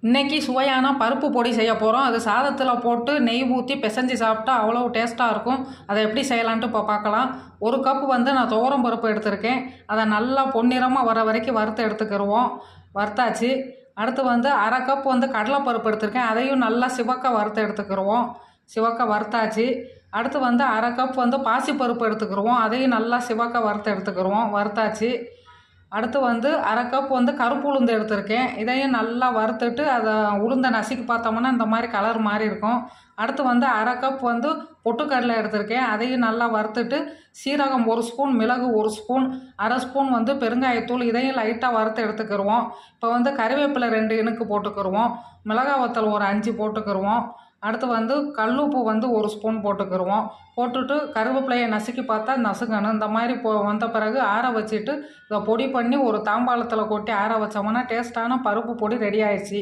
இன்றைக்கி சுவையான பருப்பு பொடி செய்ய போகிறோம். அது சாதத்தில் போட்டு நெய் ஊற்றி பிசைஞ்சு சாப்பிட்டா அவ்வளோ டேஸ்ட்டாக இருக்கும். அதை எப்படி செய்யலான்ட்டு இப்போ பார்க்கலாம். 1 கப் நான் துவரம் பருப்பு எடுத்திருக்கேன். அதை நல்லா பொன்னிறமாக வர வரைக்கும் வறுத்து எடுத்துக்கிடுவோம். வறுத்தாச்சு. அடுத்து 1/2 கப் கடலைப்பருப்பு எடுத்திருக்கேன். அதையும் நல்லா சிவக்க வறுத்து எடுத்துக்கிடுவோம். சிவக்க வறுத்தாச்சு. அடுத்து 1/2 கப் பாசிப்பருப்பு எடுத்துக்கிடுவோம். அதையும் நல்லா சிவக்க வறுத்து எடுத்துக்கிடுவோம். வறுத்தாச்சு. அடுத்து 1/2 கப் கருப்பு உளுந்து எடுத்திருக்கேன். இதையும் நல்லா வறுத்துட்டு அதை உளுந்தை நசுக்கி பார்த்தோம்னா இந்த மாதிரி கலர் மாதிரி இருக்கும். அடுத்து 1/2 கப் பொட்டுக்கடலை எடுத்திருக்கேன். அதையும் நல்லா வறுத்துட்டு சீரகம் 1 ஸ்பூன், மிளகு 1 ஸ்பூன், 1/2 ஸ்பூன் பெருங்காயத்தூள் இதையும் லைட்டாக வறுத்து எடுத்துக்கிடுவோம். இப்போ கறிவேப்பிலை 2 இனுக்கு போட்டுக்கிடுவோம். மிளகாய் வத்தல் ஒரு 5 போட்டுக்கிடுவோம். அடுத்து கல்லுப்பு 1 ஸ்பூன் போட்டுக்கிடுவோம். போட்டுட்டு கருவேப்பிலையை நசுக்கி பார்த்தா நசுக்கணும். இந்த மாதிரி வந்த பிறகு ஆற வச்சுட்டு இதை பொடி பண்ணி ஒரு தாம்பாளத்தில் கொட்டி ஆற வச்சோம்னா டேஸ்ட்டான பருப்பு பொடி ரெடி ஆயிடுச்சு.